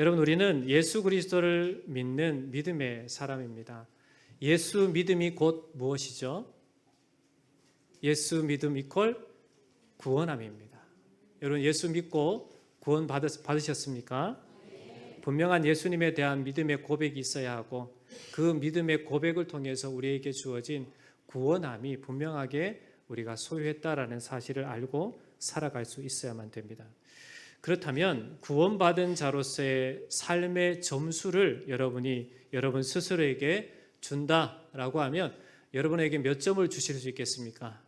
여러분, 우리는 예수 그리스도를 믿는 믿음의 사람입니다. 예수 믿음이 곧 무엇이죠? 예수 믿음 이퀄 구원함입니다. 여러분, 예수 믿고 구원 받으셨습니까? 분명한 예수님에 대한 믿음의 고백이 있어야 하고, 그 믿음의 고백을 통해서 우리에게 주어진 구원함이 분명하게 우리가 소유했다라는 사실을 알고 살아갈 수 있어야만 됩니다. 그렇다면 구원받은 자로서의 삶의 점수를 여러분 스스로에게 준다라고 하면 여러분에게 몇 점을 주실 수 있겠습니까?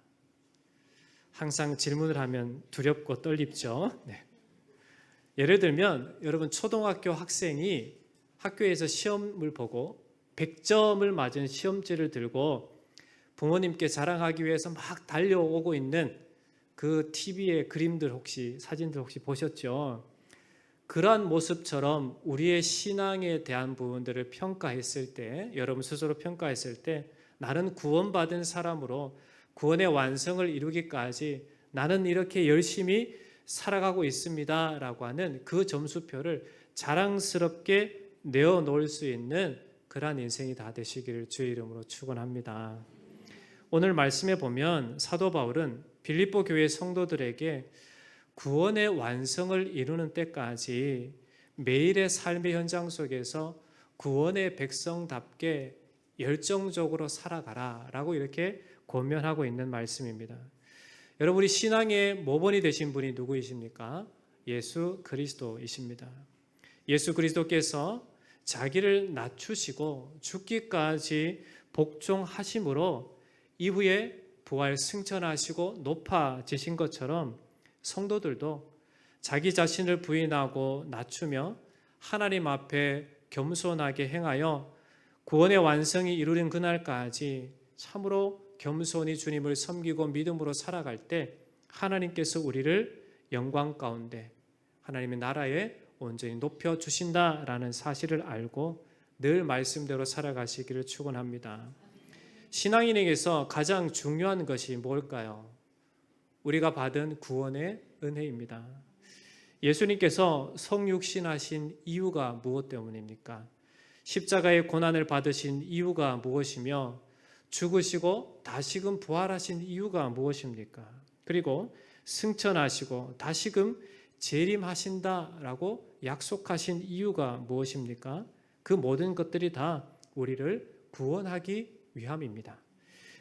항상 질문을 하면 두렵고 떨립죠. 네. 예를 들면 여러분, 초등학교 학생이 학교에서 시험을 보고 100점을 맞은 시험지를 들고 부모님께 자랑하기 위해서 막 달려오고 있는 그 TV의 그림들 사진들 혹시 보셨죠? 그러한 모습처럼 우리의 신앙에 대한 부분들을 평가했을 때, 여러분 스스로 평가했을 때, 나는 구원받은 사람으로 구원의 완성을 이루기까지 나는 이렇게 열심히 살아가고 있습니다 라고 하는 그 점수표를 자랑스럽게 내어놓을 수 있는 그러한 인생이 다 되시기를 주의 이름으로 축원합니다. 오늘 말씀에 보면 사도 바울은 빌립보 교회 성도들에게 구원의 완성을 이루는 때까지 매일의 삶의 현장 속에서 구원의 백성답게 열정적으로 살아가라 라고 이렇게 권면하고 있는 말씀입니다. 여러분이 신앙의 모본이 되신 분이 누구이십니까? 예수 그리스도이십니다. 예수 그리스도께서 자기를 낮추시고 죽기까지 복종하심으로 이후에 부활 승천하시고 높아지신 것처럼 성도들도 자기 자신을 부인하고 낮추며 하나님 앞에 겸손하게 행하여 구원의 완성이 이루어진 그날까지 참으로 겸손히 주님을 섬기고 믿음으로 살아갈 때 하나님께서 우리를 영광 가운데 하나님의 나라에 온전히 높여주신다라는 사실을 알고 늘 말씀대로 살아가시기를 축원합니다. 신앙인에게서 가장 중요한 것이 뭘까요? 우리가 받은 구원의 은혜입니다. 예수님께서 성육신하신 이유가 무엇 때문입니까? 십자가의 고난을 받으신 이유가 무엇이며 죽으시고 다시금 부활하신 이유가 무엇입니까? 그리고 승천하시고 다시금 재림하신다라고 약속하신 이유가 무엇입니까? 그 모든 것들이 다 우리를 구원하기 위함입니다.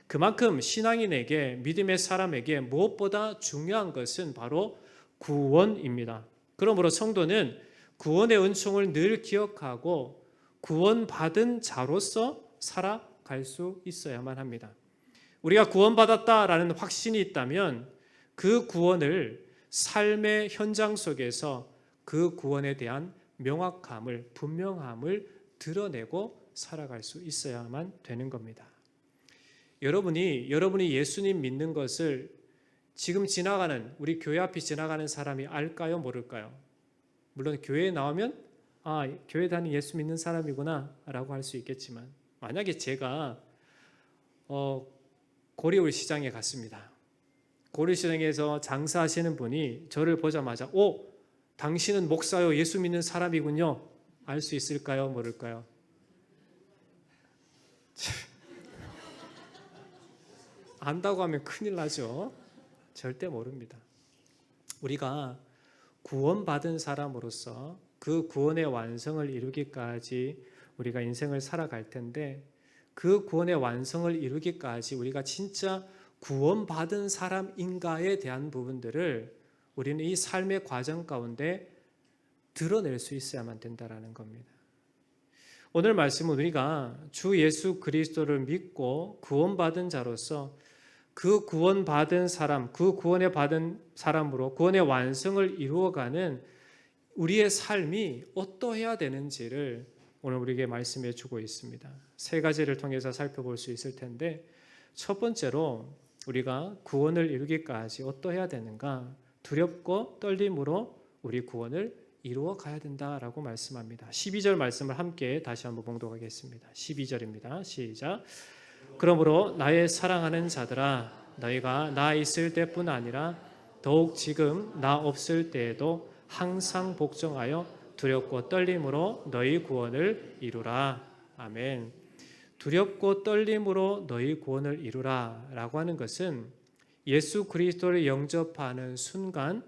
그만큼 신앙인에게, 믿음의 사람에게 무엇보다 중요한 것은 바로 구원입니다. 그러므로 성도는 구원의 은총을 늘 기억하고 구원받은 자로서 살아갈 수 있어야만 합니다. 우리가 구원받았다라는 확신이 있다면 그 구원을 삶의 현장 속에서 그 구원에 대한 명확함을, 분명함을 드러내고 살아갈 수 있어야만 되는 겁니다. 여러분이 예수님 믿는 것을 지금 지나가는, 우리 교회 앞이 지나가는 사람이 알까요, 모를까요? 물론 교회에 나오면 교회 다니는 예수 믿는 사람이구나 라고 할 수 있겠지만, 만약에 제가 고려울시장에 갔습니다. 고려시장에서 장사하시는 분이 저를 보자마자 당신은 목사요, 예수 믿는 사람이군요, 알 수 있을까요, 모를까요? 안다고 하면 큰일 나죠. 절대 모릅니다. 우리가 구원받은 사람으로서 그 구원의 완성을 이루기까지 우리가 인생을 살아갈 텐데, 그 구원의 완성을 이루기까지 우리가 진짜 구원받은 사람인가에 대한 부분들을 우리는 이 삶의 과정 가운데 드러낼 수 있어야만 된다는 겁니다. 오늘 말씀은 우리가 주 예수 그리스도를 믿고 구원받은 자로서 그 구원받은 사람, 그 구원에 받은 사람으로 구원의 완성을 이루어가는 우리의 삶이 어떠해야 되는지를 오늘 우리에게 말씀해 주고 있습니다. 세 가지를 통해서 살펴볼 수 있을 텐데, 첫 번째로 우리가 구원을 이루기까지 어떠해야 되는가? 두렵고 떨림으로 우리 구원을 이루어 가야 된다라고 말씀합니다. 12절 말씀을 함께 다시 한번 봉독하겠습니다. 12절입니다. 시작. 그러므로 나의 사랑하는 자들아, 너희가 나 있을 때뿐 아니라 더욱 지금 나 없을 때에도 항상 복종하여 두렵고 떨림으로 너희 구원을 이루라. 아멘. 두렵고 떨림으로 너희 구원을 이루라 라고 하는 것은 예수 그리스도를 영접하는 순간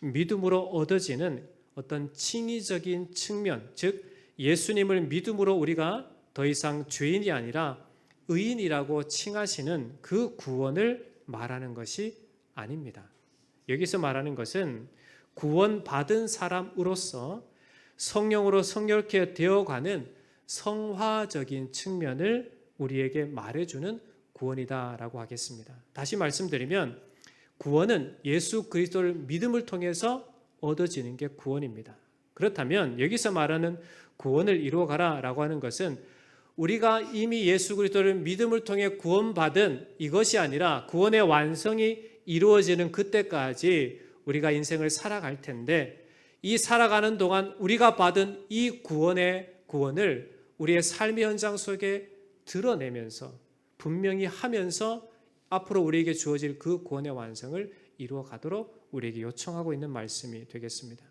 믿음으로 얻어지는 어떤 칭의적인 측면, 즉 예수님을 믿음으로 우리가 더 이상 죄인이 아니라 의인이라고 칭하시는 그 구원을 말하는 것이 아닙니다. 여기서 말하는 것은 구원받은 사람으로서 성령으로 성결케 되어가는 성화적인 측면을 우리에게 말해주는 구원이다라고 하겠습니다. 다시 말씀드리면 구원은 예수 그리스도를 믿음을 통해서 얻어지는 게 구원입니다. 그렇다면 여기서 말하는 구원을 이루어가라 라고 하는 것은 우리가 이미 예수 그리스도를 믿음을 통해 구원받은 이것이 아니라 구원의 완성이 이루어지는 그때까지 우리가 인생을 살아갈 텐데 이 살아가는 동안 우리가 받은 이 구원을 우리의 삶의 현장 속에 드러내면서 분명히 하면서 앞으로 우리에게 주어질 그 구원의 완성을 이루어 가도록 우리에게 요청하고 있는 말씀이 되겠습니다.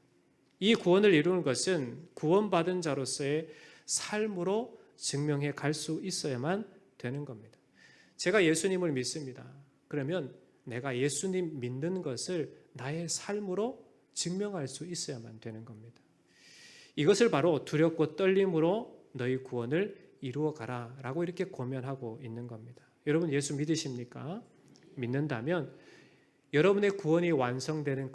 이 구원을 이루는 것은 구원받은 자로서의 삶으로 증명해 갈 수 있어야만 되는 겁니다. 제가 예수님을 믿습니다. 그러면 내가 예수님 믿는 것을 나의 삶으로 증명할 수 있어야만 되는 겁니다. 이것을 바로 두렵고 떨림으로 너희 구원을 이루어 가라 라고 이렇게 고면하고 있는 겁니다. 여러분 예수 믿으십니까? 믿는다면 여러분의 구원이 완성되는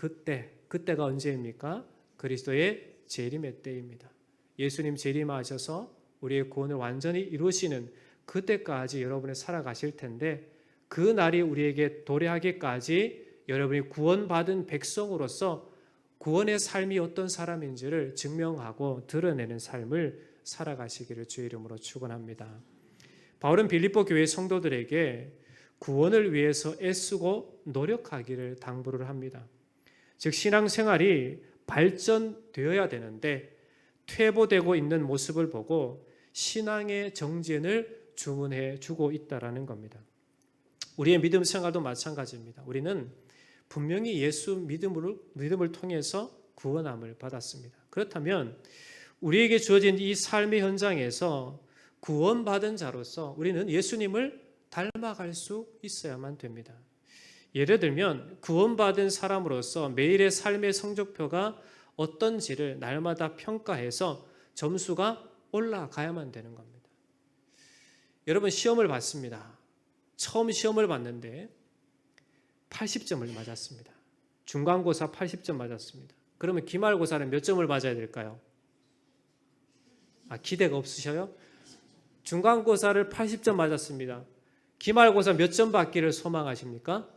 그때가 언제입니까? 그리스도의 재림의 때입니다. 예수님 재림하셔서 우리의 구원을 완전히 이루시는 그때까지 여러분이 살아가실 텐데 그 날이 우리에게 도래하기까지 여러분이 구원받은 백성으로서 구원의 삶이 어떤 사람인지를 증명하고 드러내는 삶을 살아가시기를 주의 이름으로 축원합니다. 바울은 빌립보 교회 성도들에게 구원을 위해서 애쓰고 노력하기를 당부를 합니다. 즉 신앙생활이 발전되어야 되는데 퇴보되고 있는 모습을 보고 신앙의 정진을 주문해 주고 있다라는 겁니다. 우리의 믿음 생활도 마찬가지입니다. 우리는 분명히 예수 믿음을 통해서 구원함을 받았습니다. 그렇다면 우리에게 주어진 이 삶의 현장에서 구원받은 자로서 우리는 예수님을 닮아갈 수 있어야만 됩니다. 예를 들면 구원받은 사람으로서 매일의 삶의 성적표가 어떤지를 날마다 평가해서 점수가 올라가야만 되는 겁니다. 여러분 시험을 봤습니다. 처음 시험을 봤는데 80점을 맞았습니다. 중간고사 80점 맞았습니다. 그러면 기말고사는 몇 점을 맞아야 될까요? 기대가 없으셔요? 중간고사를 80점 맞았습니다. 기말고사 몇 점 받기를 소망하십니까?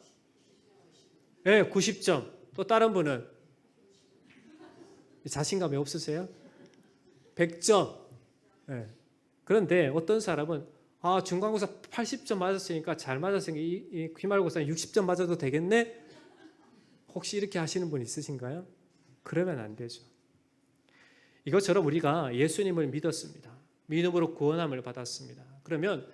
네, 90점. 또 다른 분은? 자신감이 없으세요? 100점. 네. 그런데 어떤 사람은 중간고사 80점 맞았으니까 잘 맞았으니까 이 기말고사 60점 맞아도 되겠네? 혹시 이렇게 하시는 분 있으신가요? 그러면 안 되죠. 이것처럼 우리가 예수님을 믿었습니다. 믿음으로 구원함을 받았습니다. 그러면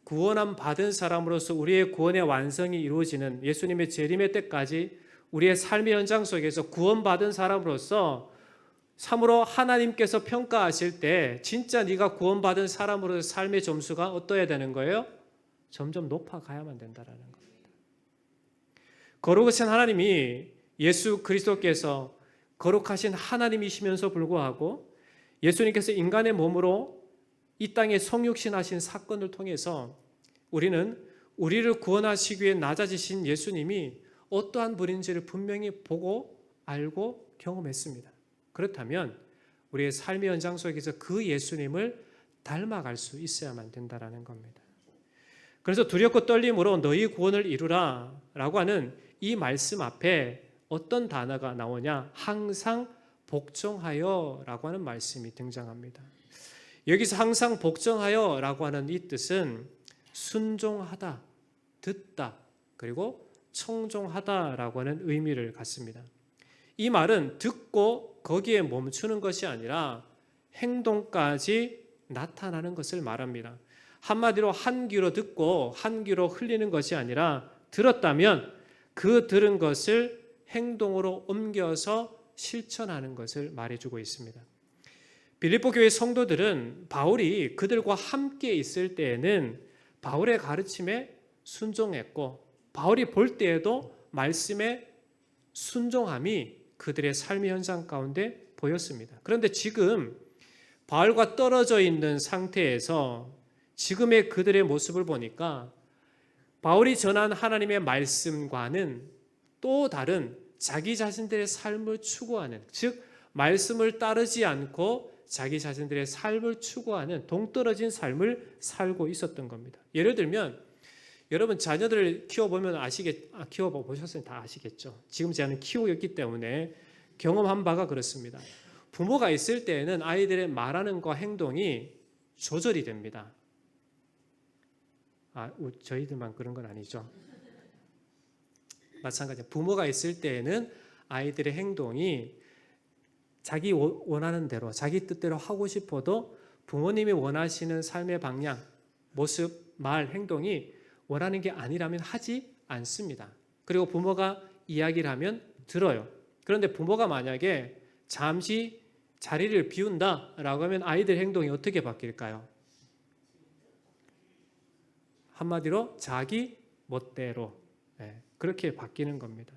구원함 받은 사람으로서 우리의 구원의 완성이 이루어지는 예수님의 재림의 때까지 우리의 삶의 현장 속에서 구원받은 사람으로서 참으로 하나님께서 평가하실 때 진짜 네가 구원받은 사람으로서 삶의 점수가 어떠해야 되는 거예요? 점점 높아가야만 된다는 겁니다. 거룩하신 하나님이 예수 그리스도께서 거룩하신 하나님이시면서 불구하고 예수님께서 인간의 몸으로 이 땅에 성육신하신 사건을 통해서 우리는 우리를 구원하시기 위해 낮아지신 예수님이 어떠한 분인지를 분명히 보고 알고 경험했습니다. 그렇다면 우리의 삶의 현장 속에서 그 예수님을 닮아갈 수 있어야만 된다는 겁니다. 그래서 두렵고 떨림으로 너희 구원을 이루라 라고 하는 이 말씀 앞에 어떤 단어가 나오냐? 항상 복종하여 라고 하는 말씀이 등장합니다. 여기서 항상 복종하여 라고 하는 이 뜻은 순종하다, 듣다, 그리고 청종하다 라고 하는 의미를 갖습니다. 이 말은 듣고 거기에 멈추는 것이 아니라 행동까지 나타나는 것을 말합니다. 한마디로 한 귀로 듣고 한 귀로 흘리는 것이 아니라 들었다면 그 들은 것을 행동으로 옮겨서 실천하는 것을 말해주고 있습니다. 빌립보 교회 성도들은 바울이 그들과 함께 있을 때에는 바울의 가르침에 순종했고 바울이 볼 때에도 말씀에 순종함이 그들의 삶의 현상 가운데 보였습니다. 그런데 지금 바울과 떨어져 있는 상태에서 지금의 그들의 모습을 보니까 바울이 전한 하나님의 말씀과는 또 다른 자기 자신들의 삶을 추구하는, 즉 말씀을 따르지 않고 자기 자신들의 삶을 추구하는 동떨어진 삶을 살고 있었던 겁니다. 예를 들면 여러분 자녀들을 키워보면 키워보셨으면 다 아시겠죠. 지금 저는 키우고 있기 때문에 경험한 바가 그렇습니다. 부모가 있을 때에는 아이들의 말하는 것 행동이 조절이 됩니다. 저희들만 그런 건 아니죠. 마찬가지로 부모가 있을 때에는 아이들의 행동이 자기 원하는 대로 자기 뜻대로 하고 싶어도 부모님이 원하시는 삶의 방향, 모습, 말, 행동이 원하는 게 아니라면 하지 않습니다. 그리고 부모가 이야기를 하면 들어요. 그런데 부모가 만약에 잠시 자리를 비운다라고 하면 아이들 행동이 어떻게 바뀔까요? 한마디로 자기 멋대로 그렇게 바뀌는 겁니다.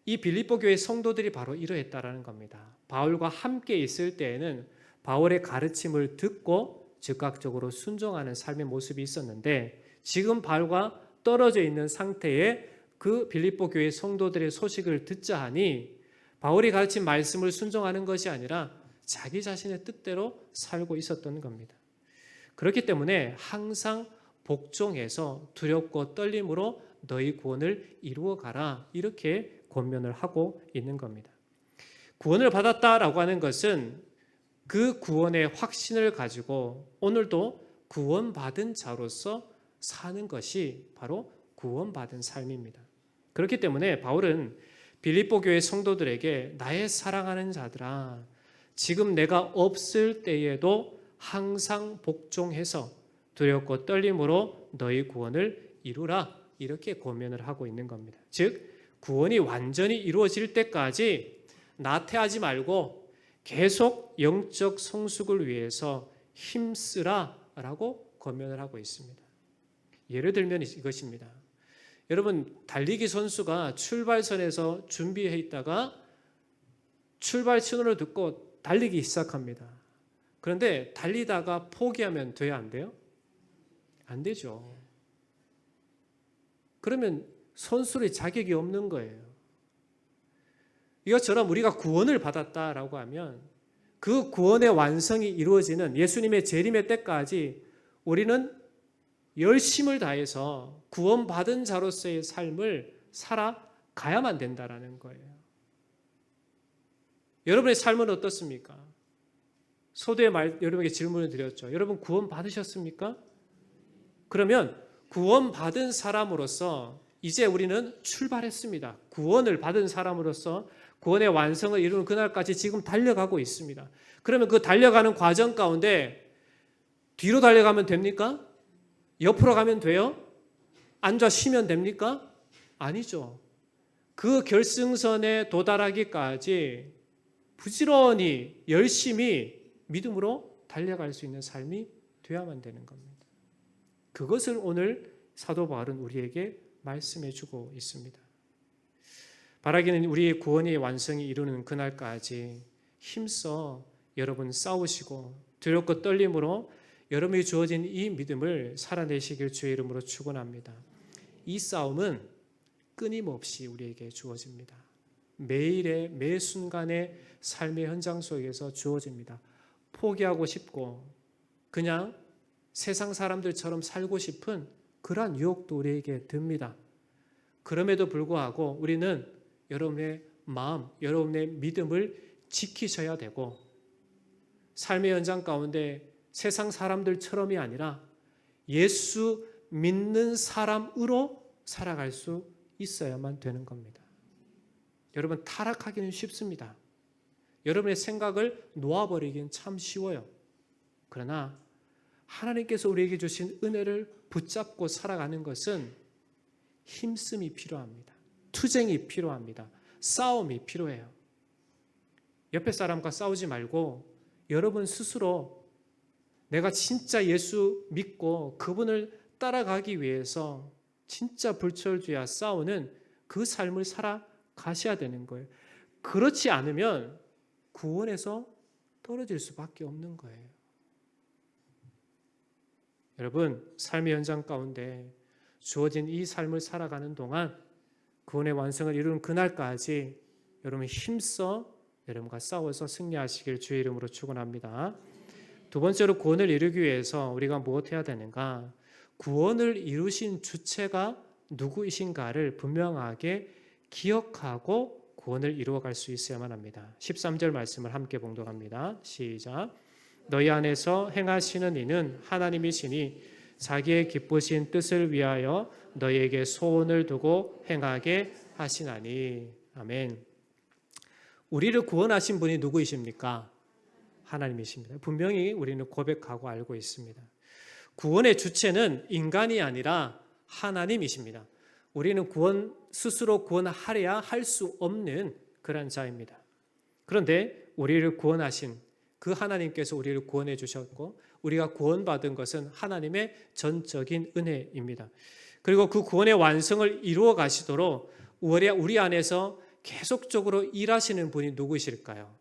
이 빌립보 교회 성도들이 바로 이러했다라는 겁니다. 바울과 함께 있을 때에는 바울의 가르침을 듣고 즉각적으로 순종하는 삶의 모습이 있었는데 지금 바울과 떨어져 있는 상태에 그 빌립보 교회 성도들의 소식을 듣자 하니 바울이 가르친 말씀을 순종하는 것이 아니라 자기 자신의 뜻대로 살고 있었던 겁니다. 그렇기 때문에 항상 복종해서 두렵고 떨림으로 너희 구원을 이루어 가라 이렇게 권면을 하고 있는 겁니다. 구원을 받았다라고 하는 것은 그 구원의 확신을 가지고 오늘도 구원받은 자로서 사는 것이 바로 구원받은 삶입니다. 그렇기 때문에 바울은 빌립보 교회 성도들에게 나의 사랑하는 자들아 지금 내가 없을 때에도 항상 복종해서 두렵고 떨림으로 너희 구원을 이루라 이렇게 권면을 하고 있는 겁니다. 즉 구원이 완전히 이루어질 때까지 나태하지 말고 계속 영적 성숙을 위해서 힘쓰라라고 권면을 하고 있습니다. 예를 들면 이것입니다. 여러분 달리기 선수가 출발선에서 준비해 있다가 출발 신호를 듣고 달리기 시작합니다. 그런데 달리다가 포기하면 돼요, 안 돼요? 안 되죠. 그러면 선수의 자격이 없는 거예요. 이것처럼 우리가 구원을 받았다라고 하면 그 구원의 완성이 이루어지는 예수님의 재림의 때까지 우리는 열심을 다해서 구원받은 자로서의 삶을 살아가야만 된다라는 거예요. 여러분의 삶은 어떻습니까? 소두에 여러분에게 질문을 드렸죠. 여러분 구원 받으셨습니까? 그러면 구원받은 사람으로서 이제 우리는 출발했습니다. 구원을 받은 사람으로서 구원의 완성을 이루는 그날까지 지금 달려가고 있습니다. 그러면 그 달려가는 과정 가운데 뒤로 달려가면 됩니까? 옆으로 가면 돼요? 앉아 쉬면 됩니까? 아니죠. 그 결승선에 도달하기까지 부지런히 열심히 믿음으로 달려갈 수 있는 삶이 되어야만 되는 겁니다. 그것을 오늘 사도 바울은 우리에게 말씀해 주고 있습니다. 바라기는 우리의 구원의 완성이 이루는 그날까지 힘써 여러분 싸우시고 두렵고 떨림으로 여러분이 주어진 이 믿음을 살아내시길 주의 이름으로 축원합니다. 이 싸움은 끊임없이 우리에게 주어집니다. 매일의 매 순간의 삶의 현장 속에서 주어집니다. 포기하고 싶고 그냥 세상 사람들처럼 살고 싶은 그러한 유혹도 우리에게 듭니다. 그럼에도 불구하고 우리는 여러분의 마음, 여러분의 믿음을 지키셔야 되고 삶의 현장 가운데 세상 사람들처럼이 아니라 예수 믿는 사람으로 살아갈 수 있어야만 되는 겁니다. 여러분 타락하기는 쉽습니다. 여러분의 생각을 놓아버리기는 참 쉬워요. 그러나 하나님께서 우리에게 주신 은혜를 붙잡고 살아가는 것은 힘씀이 필요합니다. 투쟁이 필요합니다. 싸움이 필요해요. 옆에 사람과 싸우지 말고 여러분 스스로 내가 진짜 예수 믿고 그분을 따라가기 위해서 진짜 불철주야 싸우는 그 삶을 살아가셔야 되는 거예요. 그렇지 않으면 구원에서 떨어질 수밖에 없는 거예요. 여러분, 삶의 현장 가운데 주어진 이 삶을 살아가는 동안 구원의 완성을 이루는 그날까지 여러분 힘써 여러분과 싸워서 승리하시길 주의 이름으로 축원합니다. 두 번째로 구원을 이루기 위해서 우리가 무엇해야 되는가? 구원을 이루신 주체가 누구이신가를 분명하게 기억하고 구원을 이루어갈 수 있어야만 합니다. 13절 말씀을 함께 봉독합니다. 시작. 너희 안에서 행하시는 이는 하나님이시니 자기의 기쁘신 뜻을 위하여 너희에게 소원을 두고 행하게 하시나니. 아멘. 우리를 구원하신 분이 누구이십니까? 하나님이십니다. 분명히 우리는 고백하고 알고 있습니다. 구원의 주체는 인간이 아니라 하나님이십니다. 우리는 스스로 구원하려야 할 수 없는 그런 자입니다. 그런데 우리를 구원하신 그 하나님께서 우리를 구원해 주셨고 우리가 구원받은 것은 하나님의 전적인 은혜입니다. 그리고 그 구원의 완성을 이루어 가시도록 우리 안에서 계속적으로 일하시는 분이 누구이실까요?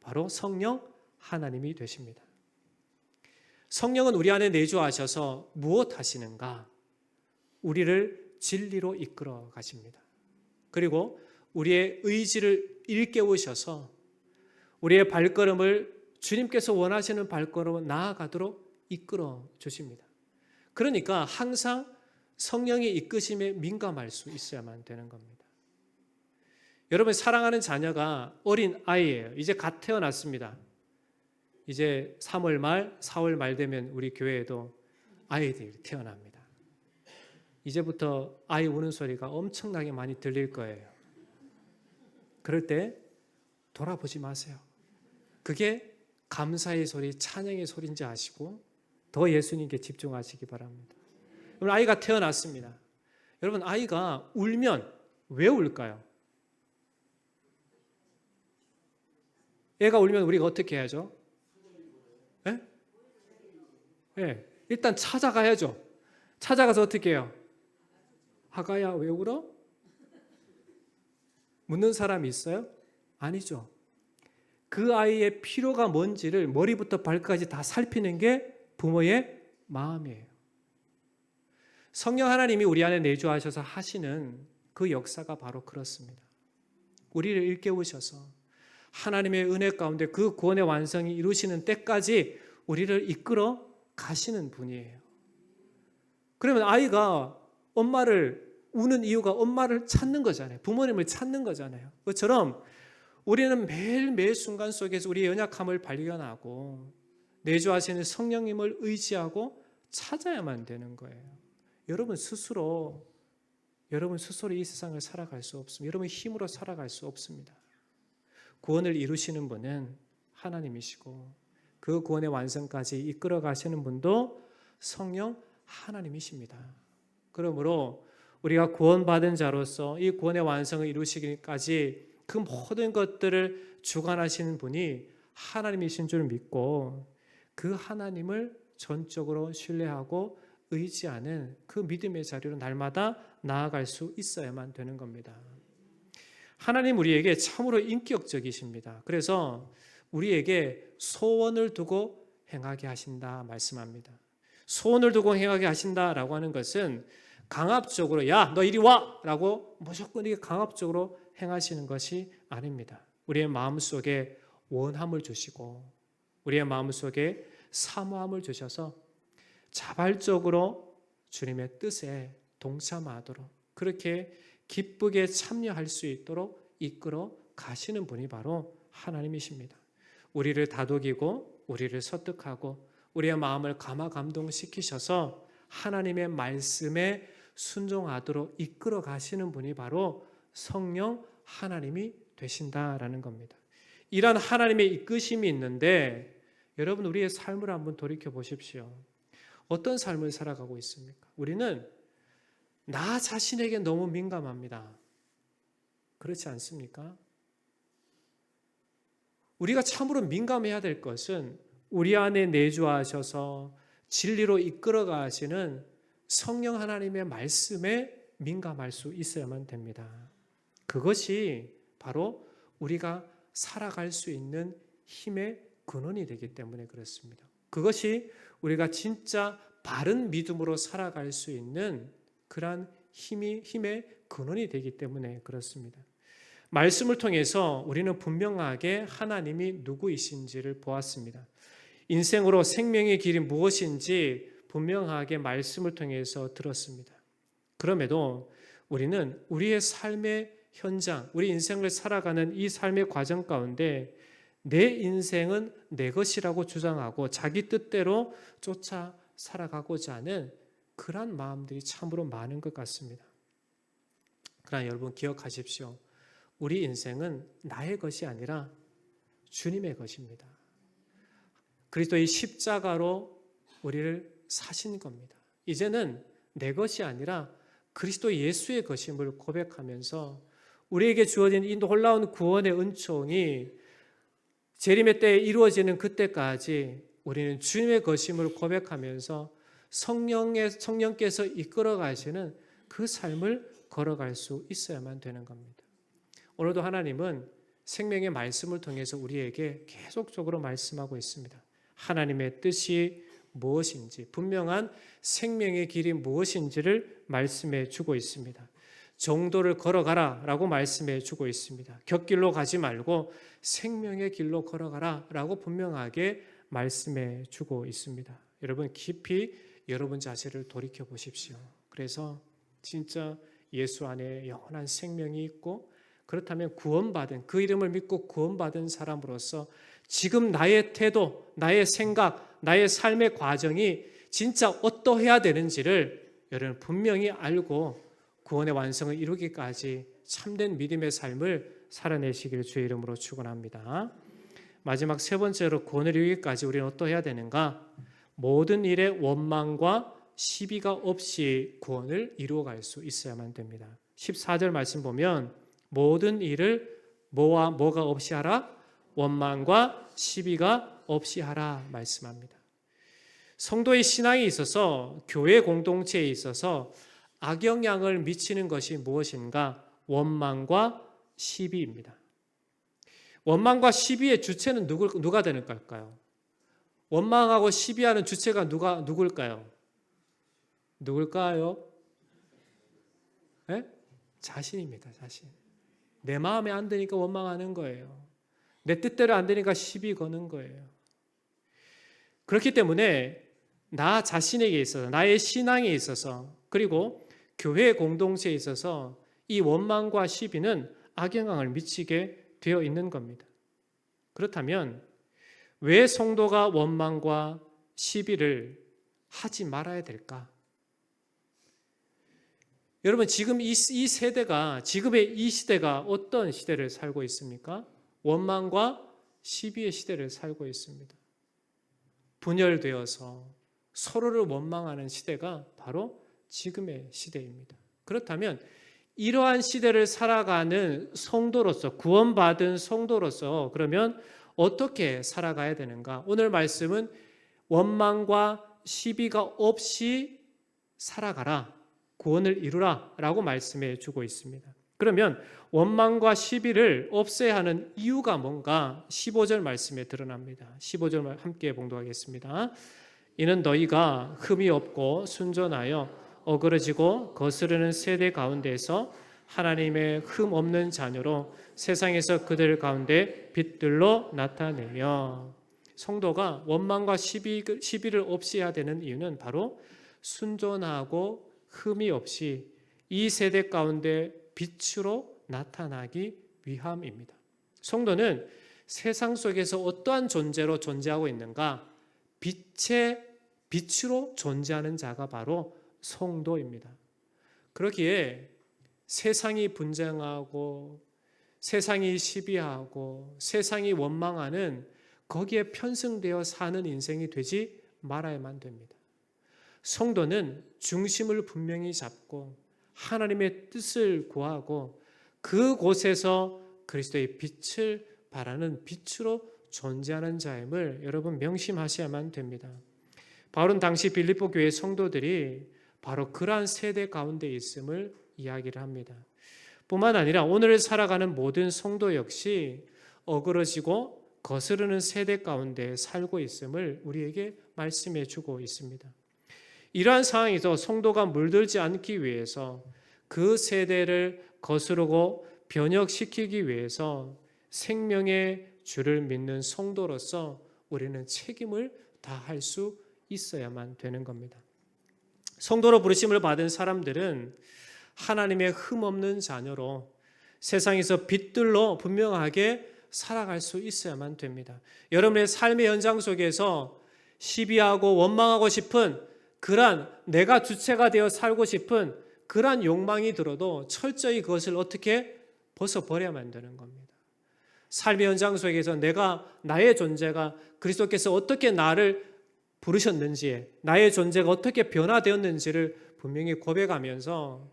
바로 성령 하나님이 되십니다. 성령은 우리 안에 내주하셔서 무엇 하시는가? 우리를 진리로 이끌어 가십니다. 그리고 우리의 의지를 일깨우셔서 우리의 발걸음을 주님께서 원하시는 발걸음으로 나아가도록 이끌어 주십니다. 그러니까 항상 성령의 이끄심에 민감할 수 있어야만 되는 겁니다. 여러분 사랑하는 자녀가 어린 아이예요. 이제 갓 태어났습니다. 이제 3월 말, 4월 말 되면 우리 교회에도 아이들이 태어납니다. 이제부터 아이 우는 소리가 엄청나게 많이 들릴 거예요. 그럴 때 돌아보지 마세요. 그게 감사의 소리, 찬양의 소리인지 아시고 더 예수님께 집중하시기 바랍니다. 여러분 아이가 태어났습니다. 여러분 아이가 울면 왜 울까요? 애가 울면 우리가 어떻게 해야죠? 네? 네, 일단 찾아가야죠. 찾아가서 어떻게 해요? 아가야 왜 울어? 묻는 사람이 있어요? 아니죠. 그 아이의 필요가 뭔지를 머리부터 발까지 다 살피는 게 부모의 마음이에요. 성령 하나님이 우리 안에 내주하셔서 하시는 그 역사가 바로 그렇습니다. 우리를 일깨우셔서 하나님의 은혜 가운데 그 구원의 완성이 이루시는 때까지 우리를 이끌어 가시는 분이에요. 그러면 아이가 엄마를 우는 이유가 엄마를 찾는 거잖아요. 부모님을 찾는 거잖아요. 그것처럼 우리는 매일 순간 속에서 우리의 연약함을 발견하고 내주하시는 성령님을 의지하고 찾아야만 되는 거예요. 여러분 스스로 이 세상을 살아갈 수 없습니다. 여러분 힘으로 살아갈 수 없습니다. 구원을 이루시는 분은 하나님이시고 그 구원의 완성까지 이끌어 가시는 분도 성령 하나님이십니다. 그러므로 우리가 구원받은 자로서 이 구원의 완성을 이루시기까지 그 모든 것들을 주관하시는 분이 하나님이신 줄 믿고 그 하나님을 전적으로 신뢰하고 의지하는 그 믿음의 자리로 날마다 나아갈 수 있어야만 되는 겁니다. 하나님 우리에게 참으로 인격적이십니다. 그래서 우리에게 소원을 두고 행하게 하신다 말씀합니다. 소원을 두고 행하게 하신다라고 하는 것은 강압적으로 야, 너 이리 와! 라고 무조건 이게 강압적으로 행하시는 것이 아닙니다. 우리의 마음속에 원함을 주시고 우리의 마음속에 사모함을 주셔서 자발적으로 주님의 뜻에 동참하도록 그렇게 기쁘게 참여할 수 있도록 이끌어 가시는 분이 바로 하나님이십니다. 우리를 다독이고 우리를 설득하고 우리의 마음을 감화감동시키셔서 하나님의 말씀에 순종하도록 이끌어 가시는 분이 바로 성령 하나님이 되신다라는 겁니다. 이런 하나님의 이끄심이 있는데 여러분 우리의 삶을 한번 돌이켜 보십시오. 어떤 삶을 살아가고 있습니까? 우리는 나 자신에게 너무 민감합니다. 그렇지 않습니까? 우리가 참으로 민감해야 될 것은 우리 안에 내주하셔서 진리로 이끌어 가시는 성령 하나님의 말씀에 민감할 수 있어야만 됩니다. 그것이 바로 우리가 살아갈 수 있는 힘의 근원이 되기 때문에 그렇습니다. 그것이 우리가 진짜 바른 믿음으로 살아갈 수 있는 그러한 힘의 근원이 되기 때문에 그렇습니다. 말씀을 통해서 우리는 분명하게 하나님이 누구이신지를 보았습니다. 인생으로 생명의 길이 무엇인지 분명하게 말씀을 통해서 들었습니다. 그럼에도 우리는 우리의 삶의 현장, 우리 인생을 살아가는 이 삶의 과정 가운데 내 인생은 내 것이라고 주장하고 자기 뜻대로 쫓아 살아가고자 하는 그러한 마음들이 참으로 많은 것 같습니다. 그러나 여러분 기억하십시오. 우리 인생은 나의 것이 아니라 주님의 것입니다. 그리스도의 십자가로 우리를 사신 겁니다. 이제는 내 것이 아니라 그리스도 예수의 것임을 고백하면서 우리에게 주어진 이 놀라운 구원의 은총이 재림의 때에 이루어지는 그때까지 우리는 주님의 것임을 고백하면서 성령께서 이끌어 가시는 그 삶을 걸어갈 수 있어야만 되는 겁니다. 오늘도 하나님은 생명의 말씀을 통해서 우리에게 계속적으로 말씀하고 있습니다. 하나님의 뜻이 무엇인지, 분명한 생명의 길이 무엇인지를 말씀해 주고 있습니다. 정도를 걸어가라 라고 말씀해 주고 있습니다. 곁길로 가지 말고 생명의 길로 걸어가라 라고 분명하게 말씀해 주고 있습니다. 여러분 깊이 여러분 자신을 돌이켜 보십시오. 그래서 진짜 예수 안에 영원한 생명이 있고 그렇다면 구원받은, 그 이름을 믿고 구원받은 사람으로서 지금 나의 태도, 나의 생각, 나의 삶의 과정이 진짜 어떠해야 되는지를 여러분 분명히 알고 구원의 완성을 이루기까지 참된 믿음의 삶을 살아내시기를 주의 이름으로 축원합니다. 마지막 세 번째로 구원을 이루기까지 우리는 어떠해야 되는가? 모든 일에 원망과 시비가 없이 구원을 이루어갈 수 있어야만 됩니다. 14절 말씀 보면 모든 일을 뭐가 없이 하라? 원망과 시비가 없이 하라 말씀합니다. 성도의 신앙에 있어서 교회 공동체에 있어서 악영향을 미치는 것이 무엇인가? 원망과 시비입니다. 원망과 시비의 주체는 누가 되는 걸까요? 원망하고 시비하는 주체가 누굴까요? 누굴까요? 네? 자신입니다. 자신. 내 마음에 안 드니까 원망하는 거예요. 내 뜻대로 안 되니까 시비 거는 거예요. 그렇기 때문에 나 자신에게 있어서, 나의 신앙에 있어서, 그리고 교회 공동체에 있어서 이 원망과 시비는 악영향을 미치게 되어 있는 겁니다. 그렇다면 왜 성도가 원망과 시비를 하지 말아야 될까? 여러분 지금 이 세대가, 지금의 이 시대가 어떤 시대를 살고 있습니까? 원망과 시비의 시대를 살고 있습니다. 분열되어서 서로를 원망하는 시대가 바로 지금의 시대입니다. 그렇다면 이러한 시대를 살아가는 성도로서, 구원받은 성도로서 그러면 어떻게 살아가야 되는가? 오늘 말씀은 원망과 시비가 없이 살아가라, 구원을 이루라 라고 말씀해 주고 있습니다. 그러면 원망과 시비를 없애야 하는 이유가 뭔가 15절 말씀에 드러납니다. 15절 함께 봉독하겠습니다. 이는 너희가 흠이 없고 순전하여 어그러지고 거스르는 세대 가운데서 하나님의 흠 없는 자녀로 세상에서 그들 가운데 빛들로 나타내며, 성도가 원망과 시비를 없이 해야 되는 이유는 바로 순전하고 흠이 없이 이 세대 가운데 빛으로 나타나기 위함입니다. 성도는 세상 속에서 어떠한 존재로 존재하고 있는가? 빛으로 존재하는 자가 바로 성도입니다. 그렇기에 세상이 분쟁하고 세상이 시비하고 세상이 원망하는 거기에 편승되어 사는 인생이 되지 말아야만 됩니다. 성도는 중심을 분명히 잡고 하나님의 뜻을 구하고 그곳에서 그리스도의 빛을 바라는 빛으로 존재하는 자임을 여러분 명심하셔야만 됩니다. 바울은 당시 빌립보 교회 성도들이 바로 그러한 세대 가운데 있음을 이야기를 합니다. 뿐만 아니라 오늘 살아가는 모든 성도 역시 어그러지고 거스르는 세대 가운데 살고 있음을 우리에게 말씀해 주고 있습니다. 이러한 상황에서 성도가 물들지 않기 위해서 그 세대를 거스르고 변혁시키기 위해서 생명의 주를 믿는 성도로서 우리는 책임을 다할 수 있어야만 되는 겁니다. 성도로 부르심을 받은 사람들은 하나님의 흠없는 자녀로 세상에서 빛들로 분명하게 살아갈 수 있어야만 됩니다. 여러분의 삶의 현장 속에서 시비하고 원망하고 싶은 그러한 내가 주체가 되어 살고 싶은 그러한 욕망이 들어도 철저히 그것을 어떻게 벗어버려야만 되는 겁니다. 삶의 현장 속에서 나의 존재가 그리스도께서 어떻게 나를 부르셨는지, 나의 존재가 어떻게 변화되었는지를 분명히 고백하면서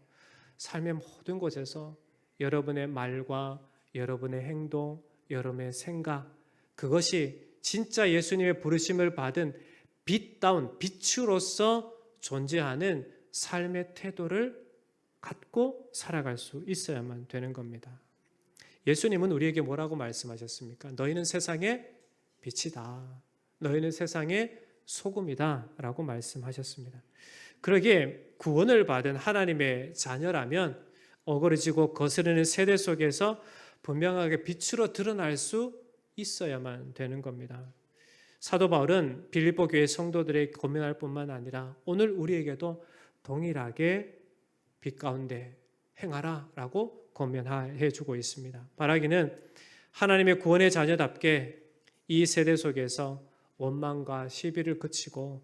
삶의 모든 곳에서 여러분의 말과 여러분의 행동, 여러분의 생각, 그것이 진짜 예수님의 부르심을 받은 빛다운 빛으로서 존재하는 삶의 태도를 갖고 살아갈 수 있어야만 되는 겁니다. 예수님은 우리에게 뭐라고 말씀하셨습니까? 너희는 세상의 빛이다. 너희는 세상의 소금이다 라고 말씀하셨습니다. 그러기에 구원을 받은 하나님의 자녀라면 어그러지고 거스르는 세대 속에서 분명하게 빛으로 드러날 수 있어야만 되는 겁니다. 사도 바울은 빌립보 교회 성도들에게 권면할 뿐만 아니라 오늘 우리에게도 동일하게 빛 가운데 행하라 라고 권면해 주고 있습니다. 바라기는 하나님의 구원의 자녀답게 이 세대 속에서 원망과 시비를 그치고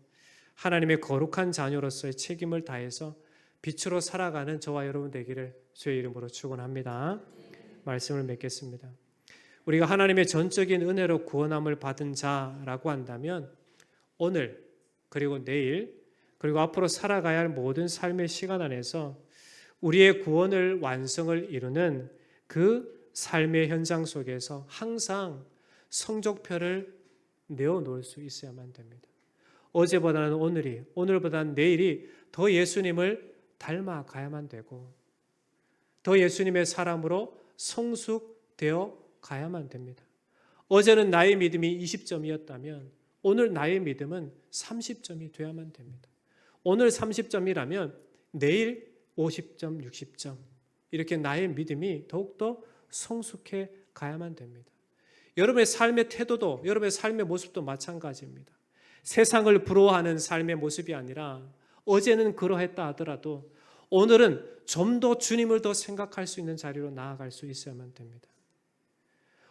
하나님의 거룩한 자녀로서의 책임을 다해서 빛으로 살아가는 저와 여러분 되기를 주의 이름으로 축원합니다. 말씀을 맺겠습니다. 우리가 하나님의 전적인 은혜로 구원함을 받은 자라고 한다면 오늘 그리고 내일 그리고 앞으로 살아가야 할 모든 삶의 시간 안에서 우리의 구원을 완성을 이루는 그 삶의 현장 속에서 항상 성적표를 내어놓을 수 있어야만 됩니다. 어제보다는 오늘이, 오늘보다는 내일이 더 예수님을 닮아가야만 되고 더 예수님의 사람으로 성숙되어 가야만 됩니다. 어제는 나의 믿음이 20점이었다면 오늘 나의 믿음은 30점이 되어야만 됩니다. 오늘 30점이라면 내일 50점, 60점 이렇게 나의 믿음이 더욱더 성숙해 가야만 됩니다. 여러분의 삶의 태도도 여러분의 삶의 모습도 마찬가지입니다. 세상을 부러워하는 삶의 모습이 아니라 어제는 그러했다 하더라도 오늘은 좀 더 주님을 더 생각할 수 있는 자리로 나아갈 수 있어야만 됩니다.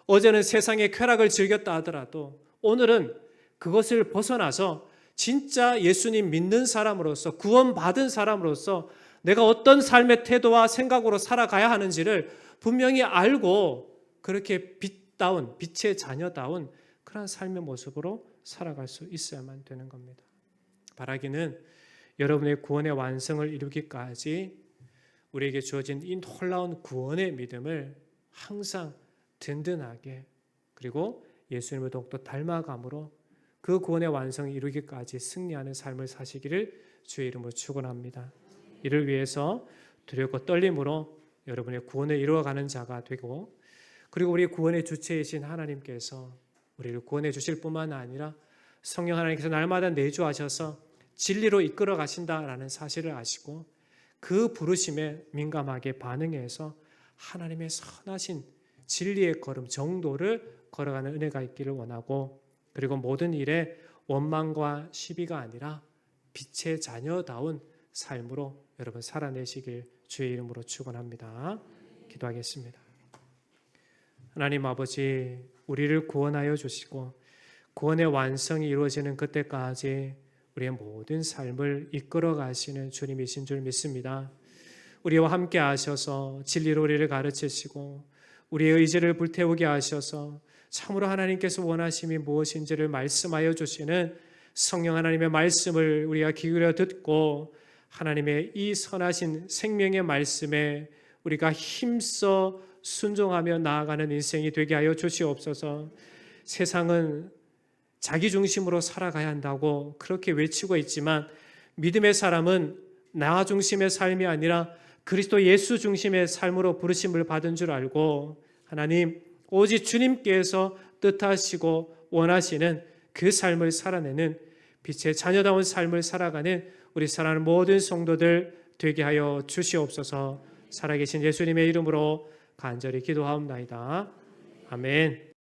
어제는 세상의 쾌락을 즐겼다 하더라도 오늘은 그것을 벗어나서 진짜 예수님 믿는 사람으로서 구원받은 사람으로서 내가 어떤 삶의 태도와 생각으로 살아가야 하는지를 분명히 알고 그렇게 빛다운 빛의 자녀다운 그런 삶의 모습으로 살아갈 수 있어야만 되는 겁니다. 바라기는 여러분의 구원의 완성을 이루기까지 우리에게 주어진 이 놀라운 구원의 믿음을 항상 든든하게 그리고 예수님을 더욱더 닮아감으로 그 구원의 완성을 이루기까지 승리하는 삶을 사시기를 주의 이름으로 축원합니다. 이를 위해서 두렵고 떨림으로 여러분의 구원을 이루어가는 자가 되고 그리고 우리 구원의 주체이신 하나님께서 우리를 구원해 주실 뿐만 아니라 성령 하나님께서 날마다 내주하셔서 진리로 이끌어 가신다라는 사실을 아시고 그 부르심에 민감하게 반응해서 하나님의 선하신 진리의 걸음, 정도를 걸어가는 은혜가 있기를 원하고 그리고 모든 일에 원망과 시비가 아니라 빛의 자녀다운 삶으로 여러분 살아내시길 주의 이름으로 축원합니다. 기도하겠습니다. 하나님 아버지, 우리를 구원하여 주시고 구원의 완성이 이루어지는 그때까지 우리의 모든 삶을 이끌어 가시는 주님이신 줄 믿습니다. 우리와 함께 하셔서 진리로 우리를 가르치시고 우리의 의지를 불태우게 하셔서 참으로 하나님께서 원하심이 무엇인지를 말씀하여 주시는 성령 하나님의 말씀을 우리가 기울여 듣고 하나님의 이 선하신 생명의 말씀에 우리가 힘써 순종하며 나아가는 인생이 되게 하여 주시옵소서. 세상은 자기 중심으로 살아가야 한다고 그렇게 외치고 있지만 믿음의 사람은 나 중심의 삶이 아니라 그리스도 예수 중심의 삶으로 부르심을 받은 줄 알고 하나님 오직 주님께서 뜻하시고 원하시는 그 삶을 살아내는 빛의 자녀다운 삶을 살아가는 우리 사랑하는 모든 성도들 되게 하여 주시옵소서. 살아계신 예수님의 이름으로 간절히 기도하옵나이다. 아멘.